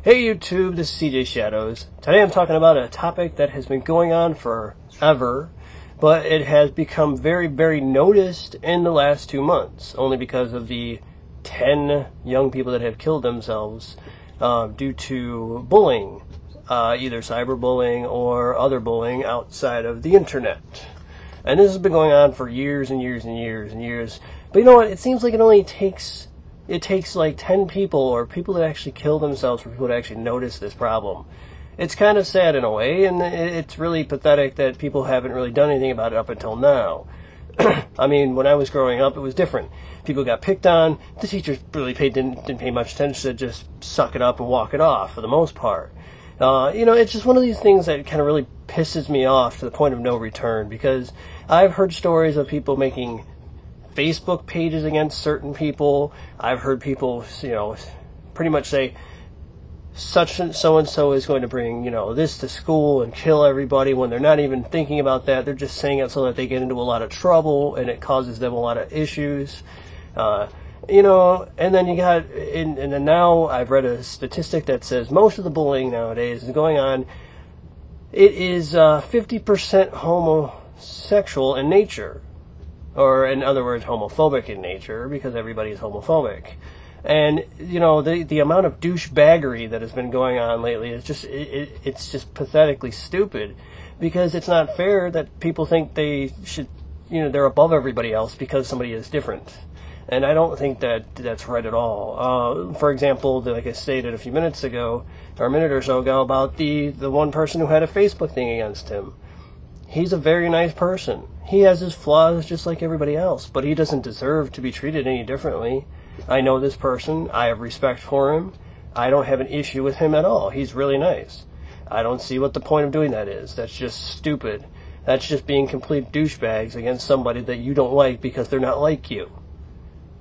Hey YouTube, this is CJ Shadows. Today I'm talking about a topic that has been going on forever, but it has become very, very noticed in the last 2 months, only because of the 10 young people that have killed themselves due to bullying, either cyberbullying or other bullying outside of the internet. And this has been going on for years and years and years and years. But you know what? It seems like it takes like 10 people or people that actually kill themselves for people to actually notice this problem. It's kind of sad in a way, and it's really pathetic that people haven't really done anything about it up until now. I mean, when I was growing up, it was different. People got picked on. The teachers really didn't pay much attention to just suck it up and walk it off for the most part. It's just one of these things that kind of really pisses me off to the point of no return, because I've heard stories of people making Facebook pages against certain people. I've heard people, pretty much say such and so is going to bring, this to school and kill everybody when they're not even thinking about that. They're just saying it so that they get into a lot of trouble and it causes them a lot of issues. And then you got, and then now I've read a statistic that says most of the bullying nowadays is going on. It is 50% homosexual in nature. Or, in other words, homophobic in nature, because everybody is homophobic. And, the amount of douchebaggery that has been going on lately is just, it's just pathetically stupid, because it's not fair that people think they should, they're above everybody else because somebody is different. And I don't think that that's right at all. For example, like I stated a few minutes ago, or a minute or so ago, about the one person who had a Facebook thing against him. He's a very nice person. He has his flaws just like everybody else, but he doesn't deserve to be treated any differently. I know this person. I have respect for him. I don't have an issue with him at all. He's really nice. I don't see what the point of doing that is. That's just stupid. That's just being complete douchebags against somebody that you don't like because they're not like you.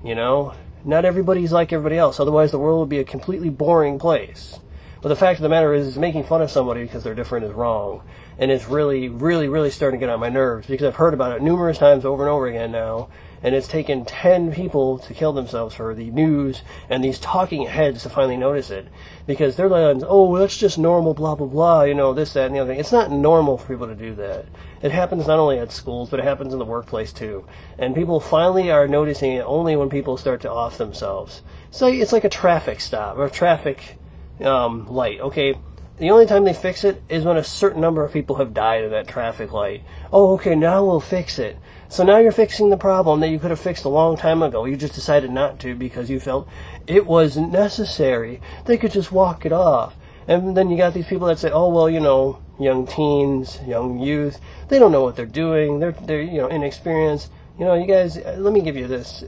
Not everybody's like everybody else. Otherwise, the world would be a completely boring place. But the fact of the matter is making fun of somebody because they're different is wrong. And it's really, really, really starting to get on my nerves, because I've heard about it numerous times over and over again now. And it's taken 10 people to kill themselves for the news and these talking heads to finally notice it. Because they're like, oh, that's just normal, blah, blah, blah, this, that, and the other thing. It's not normal for people to do that. It happens not only at schools, but it happens in the workplace too. And people finally are noticing it only when people start to off themselves. So it's like a traffic stop, or a traffic light. Okay, the only time they fix it is when a certain number of people have died in that traffic light. Oh, okay, now we'll fix it. So now you're fixing the problem that you could have fixed a long time ago. You just decided not to because you felt it wasn't necessary. They could just walk it off. And then you got these people that say, oh, well, young teens, young youth, they don't know what they're doing. They're inexperienced. You guys, let me give you this.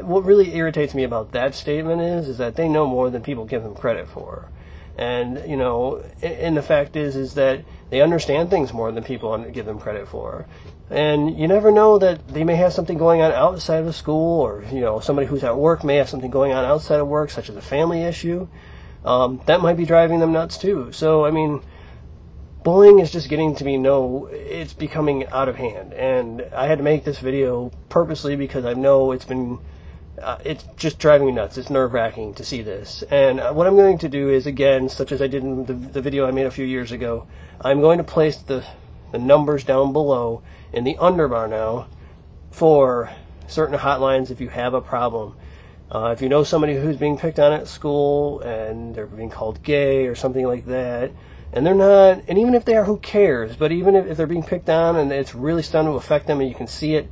What really irritates me about that statement is that they know more than people give them credit for. And, and the fact is that they understand things more than people give them credit for. And you never know that they may have something going on outside of school, or, somebody who's at work may have something going on outside of work, such as a family issue. That might be driving them nuts too. So, bullying is just getting to be it's becoming out of hand. And I had to make this video purposely because I know it's just driving me nuts. It's nerve-wracking to see this. And what I'm going to do is, again, such as I did in the video I made a few years ago, I'm going to place the numbers down below in the underbar now for certain hotlines if you have a problem. If you know somebody who's being picked on at school and they're being called gay or something like that, and they're not, and even if they are, who cares? But even if they're being picked on and it's really starting to affect them and you can see it,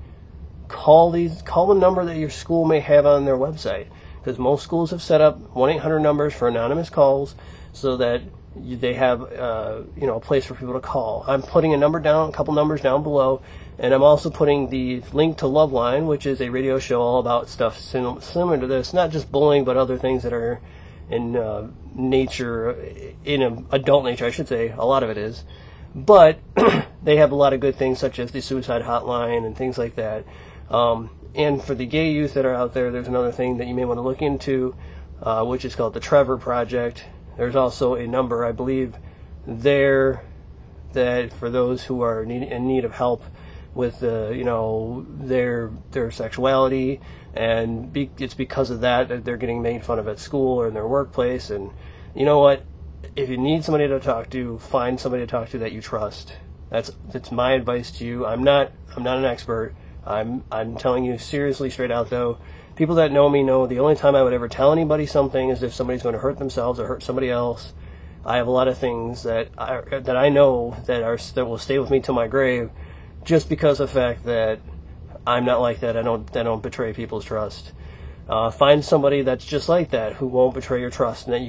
call the number that your school may have on their website, because most schools have set up 1-800 numbers for anonymous calls so that they have a place for people to call. I'm putting a couple numbers down below, and I'm also putting the link to Loveline, which is a radio show all about stuff similar to this, not just bullying but other things that are in nature, in adult nature I should say. A lot of it is, but they have a lot of good things such as the suicide hotline and things like that. And for the gay youth that are out there, there's another thing that you may want to look into, which is called the Trevor Project. There's also a number, I believe, there that for those who are in need of help with their sexuality, and it's because of that they're getting made fun of at school or in their workplace, and you know what? If you need somebody to talk to, find somebody to talk to that you trust. That's my advice to you. I'm not an expert. I'm telling you seriously, straight out though. People that know me know the only time I would ever tell anybody something is if somebody's going to hurt themselves or hurt somebody else. I have a lot of things that I know that will stay with me till my grave, just because of the fact that I'm not like that. I don't betray people's trust. Find somebody that's just like that, who won't betray your trust, and that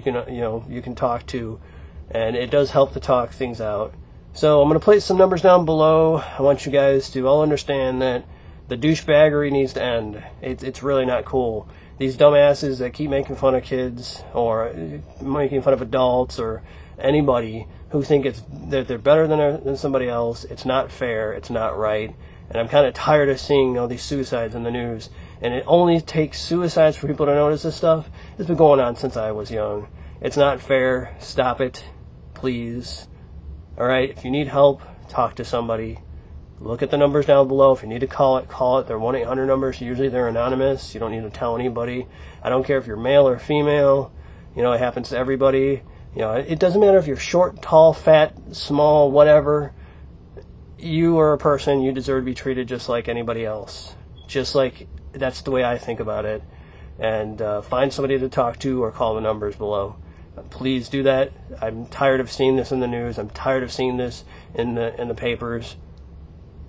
you can talk to, and it does help to talk things out. So I'm going to place some numbers down below. I want you guys to all understand that the douchebaggery needs to end. It's really not cool. These dumbasses that keep making fun of kids or making fun of adults or anybody who think that they're better than somebody else, it's not fair, it's not right. And I'm kind of tired of seeing all these suicides in the news. And it only takes suicides for people to notice this stuff. It's been going on since I was young. It's not fair. Stop it, please. Alright, if you need help, talk to somebody. Look at the numbers down below. If you need to call it, call it. They're 1-800 numbers. Usually they're anonymous. You don't need to tell anybody. I don't care if you're male or female. It happens to everybody. It doesn't matter if you're short, tall, fat, small, whatever. You are a person. You deserve to be treated just like anybody else. Just like, that's the way I think about it. And find somebody to talk to or call the numbers below. Please do that. I'm tired of seeing this in the news. I'm tired of seeing this in the papers.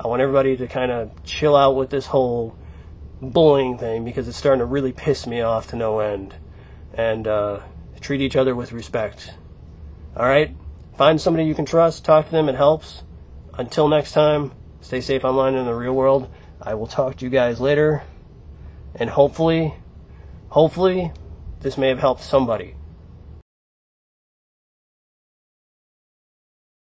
I want everybody to kind of chill out with this whole bullying thing, because it's starting to really piss me off to no end. And treat each other with respect. Alright? Find somebody you can trust. Talk to them. It helps. Until next time, stay safe online and in the real world. I will talk to you guys later. And hopefully, this may have helped somebody.